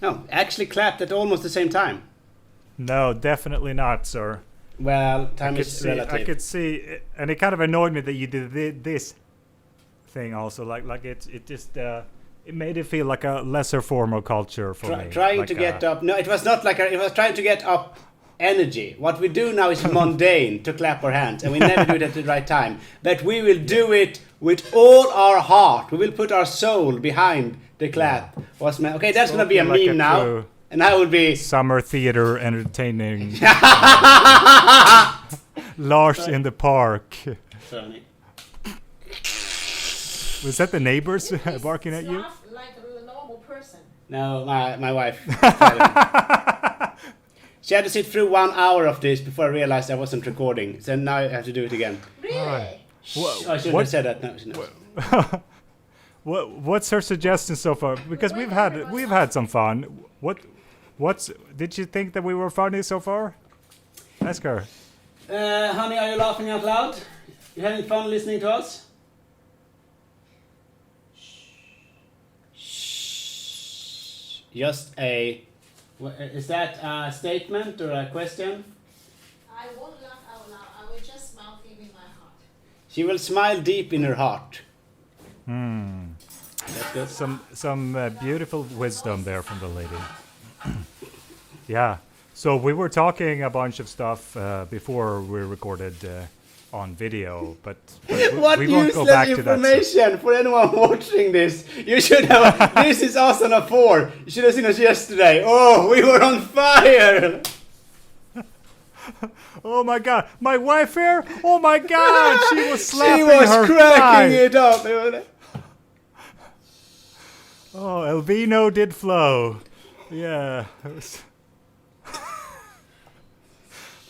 No, actually clapped at almost the same time. No, definitely not, sir. Well, time is relative. I could see, and it kind of annoyed me that you did this thing also. Like it just it made it feel like a lesser form of culture for me. Trying like to get up. No, it was not like it was trying to get up energy. What we do now is mundane to clap our hands, and we never do it at the right time. But we will do it with all our heart. We will put our soul behind the clap. Okay, that's gonna be a like meme now. And I will be summer theater entertaining Lars in the park. Funny. Was that the neighbors barking at you? Like a normal person. No, my wife. She had to sit through 1 hour of this before I realized I wasn't recording. So now I have to do it again. Really? Right. I shouldn't have said that. No. What's her suggestion so far? Because we've had some fun. What's did you think that we were funny so far? Ask her. Honey, are you laughing out loud? You having fun listening to us? Shh. Just a. Is that a statement or a question? I won't laugh out loud. I will just smile deep in my heart. She will smile deep in her heart. That's good. Some beautiful wisdom there from the lady. Yeah. So we were talking a bunch of stuff before we recorded on video, but what we won't useless go back information to that. for anyone watching this. You should have. This is Asana 4. You should have seen us yesterday. Oh, we were on fire. Oh my god, my wife here! Oh my god, she was slapping She was her cracking thigh. it up. Oh, Elvino did flow. Yeah. It was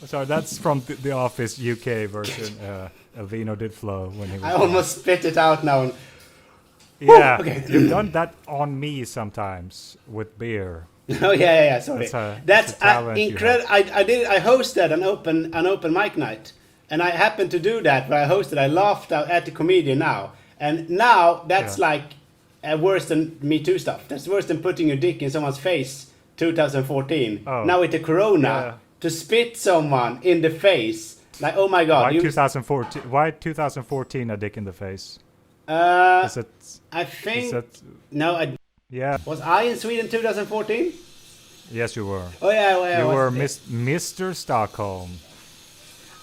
sorry, that's from the Office UK version. Elvino did flow when he was. I almost spit it out now. Yeah, okay. You've done that on me sometimes with beer. Oh yeah. Sorry. That's incredible. I hosted an open mic night, and I happened to do that. Where I hosted, I laughed out at the comedian now, and now that's like worse than Me Too stuff. That's worse than putting your dick in someone's face. 2014. Oh. Now with the corona, to spit someone in the face, like oh my god. Why 2014? Why 2014? A dick in the face. Is it? I think. No, Yeah. Was I in Sweden 2014? Yes, you were. Oh yeah, you were Mr. Stockholm.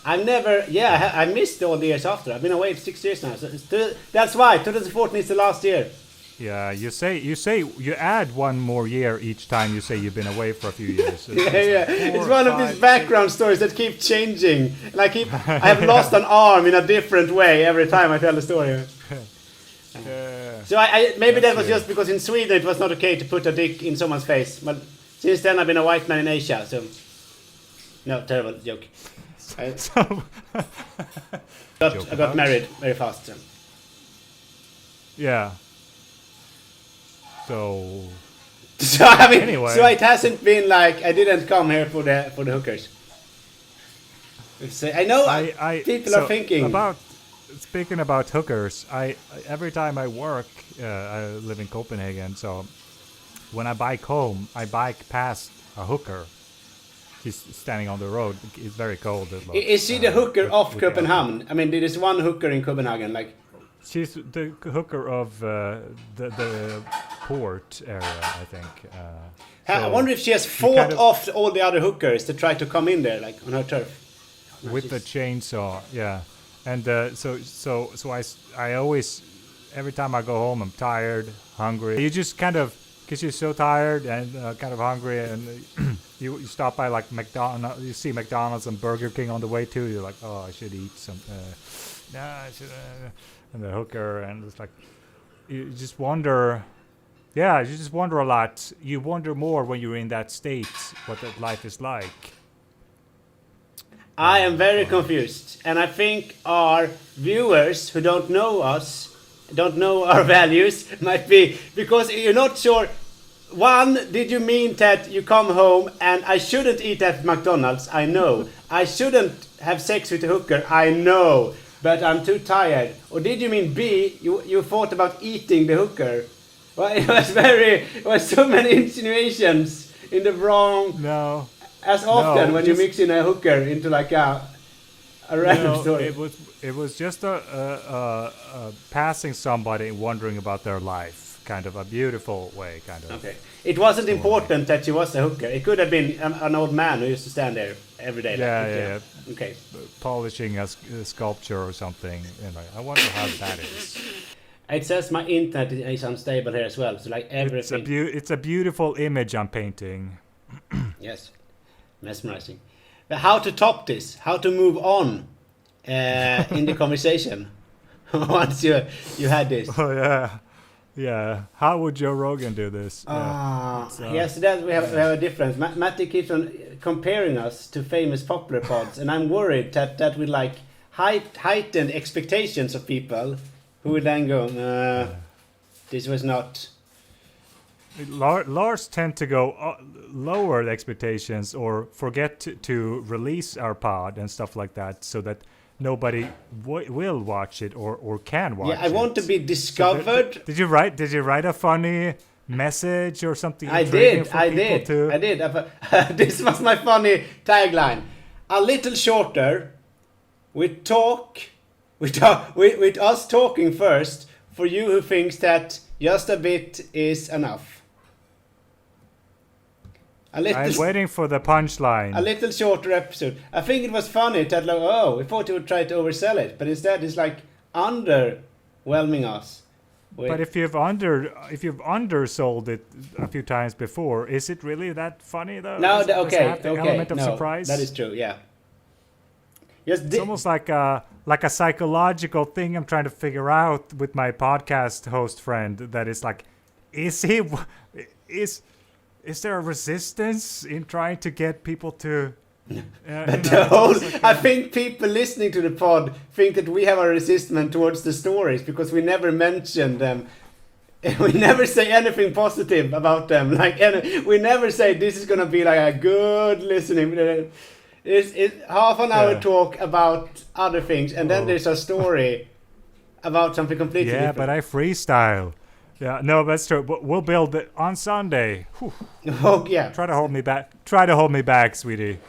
I've never. Yeah, I missed all the years after. I've been away for 6 years now. So that's why 2014 is the last year. Yeah, you say you add one more year each time you say you've been away for a few years. It's one of these background stories that keep changing. I have lost an arm in a different way every time I tell the story. So maybe that was just because in Sweden it was not okay to put a dick in someone's face. But since then I've been a white man in Asia. So no, terrible joke. I got married very fast. So. Yeah. So I mean, anyway. so it hasn't been like I didn't come here for the hookers. I know people are thinking about. Speaking about hookers, every time I work, I live in Copenhagen. So when I bike home, I bike past a hooker. She's standing on the road. It's very cold. Is she the hooker of Copenhagen? I mean, there is one hooker in Copenhagen, like. She's the hooker of the port area, I think. I wonder if she has fought off all the other hookers to try to come in there, like on her turf. With the chainsaw, yeah. And so I always, every time I go home, I'm tired, hungry. You just kind of, because you're so tired and kind of hungry, and you stop by like McDonald's, you see McDonald's and Burger King on the way too. You're like, oh, I should eat some. I should. And the hooker, and it's like, you just wonder. Yeah, you just wonder a lot. You wonder more when you're in that state, what that life is like. I am very confused, and I think our viewers who don't know us, don't know our values, might be, because you're not sure. One, did you mean that you come home and I shouldn't eat at McDonald's? I know. I shouldn't have sex with a hooker? I know. But I'm too tired. Or did you mean B, you thought about eating the hooker? Well, it was so many insinuations in the wrong. No. As often No, when you mix in a hooker into like a random story. It was just a passing somebody wondering about their life, kind of a beautiful way, kind of. Okay. It wasn't important that she was a hooker. It could have been an old man who used to stand there every day. Yeah. Okay. Polishing a sculpture or something. I wonder how that is. It says my internet is unstable here as well. So like everything. It's a beautiful image I'm painting. Yes. Mesmerizing. But how to top this? How to move on in the conversation once you had this? Oh yeah. How would Joe Rogan do this? Yes, that we have a difference. Matti keeps on comparing us to famous popular pods, and I'm worried that will like heighten expectations of people who will then go, this was not. Lars tend to go lower the expectations or forget to release our pod and stuff like that, so that nobody will watch it or can watch it. Yeah, I want to be discovered. So did you write a funny message or something? I did. This was my funny tagline. A little shorter, with us talking first, for you who thinks that just a bit is enough. I'm waiting for the punchline. A little shorter episode. I think it was funny that like, we thought he would try to oversell it, but instead it's like underwhelming us. But if you've undersold it a few times before, is it really that funny though? No, okay. Element of surprise. That is true. Yeah. It's almost like a psychological thing I'm trying to figure out with my podcast host friend. That is like, is there a resistance in trying to get people to? I think people listening to the pod think that we have a resistance towards the stories because we never mention them. We never say anything positive about them. We never say this is gonna be like a good listening. It's half an hour talk about other things, and then there's a story about something completely different. Yeah, but I freestyle. Yeah, no, that's true. But we'll build it on Sunday. Whew. Oh yeah. Try to hold me back, sweetie.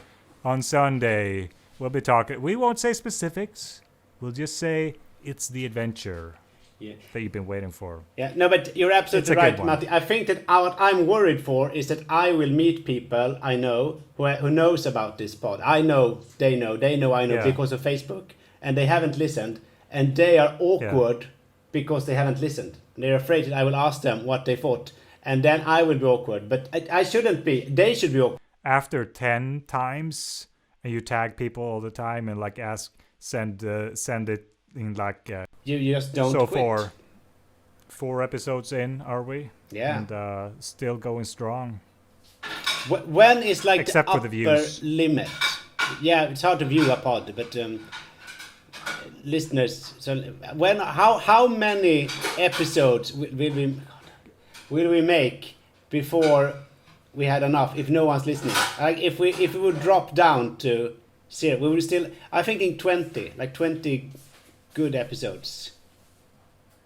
On Sunday, we'll be talking. We won't say specifics. We'll just say it's the adventure that you've been waiting for. Yeah, no, but you're absolutely right, Matti. I think that what I'm worried for is that I will meet people I know who knows about this pod. I know, I know because of Facebook, and they haven't listened, and they are awkward because they haven't listened. They're afraid that I will ask them what they thought, and then I will be awkward. But I shouldn't be. They should be awkward. After 10 times, and you tag people all the time and like send it in like. You just don't quit. So 4 episodes in, are we? Yeah. And still going strong. When is like except the for upper the views limit? Yeah, it's hard to view a pod, but. Listeners, so how many episodes will we make before we had enough? If no one's listening, like if we would drop down to 0, we will still. I'm thinking 20 good episodes.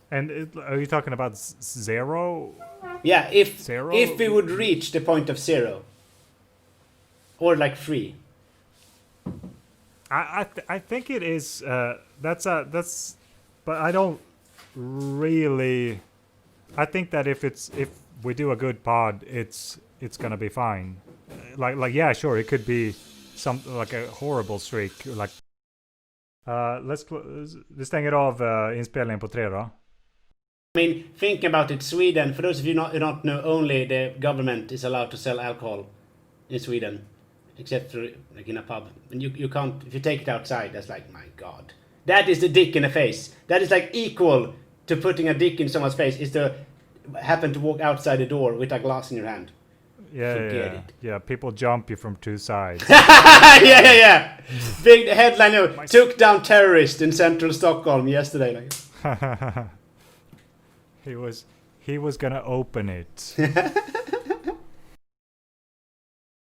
And are you talking about 0? Yeah, if 0? If we would reach the point of 0, or like 3. I think it is. That's. But I don't really. I think that if we do a good pod, it's gonna be fine. Like yeah, sure, it could be like a horrible streak. Like. Vi stänger av inspelningen på 3 då. I mean, think about it. Sweden. For those of you who don't know, only the government is allowed to sell alcohol in Sweden. Except for like in a pub, and you can't. If you take it outside, that's like, my God, that is the dick in the face. That is like equal to putting a dick in someone's face. Is to happen to walk outside the door with a glass in your hand. Yeah. People jump you from 2 sides. yeah. Big headline. Took down terrorist in central Stockholm yesterday. Like. He was gonna open it.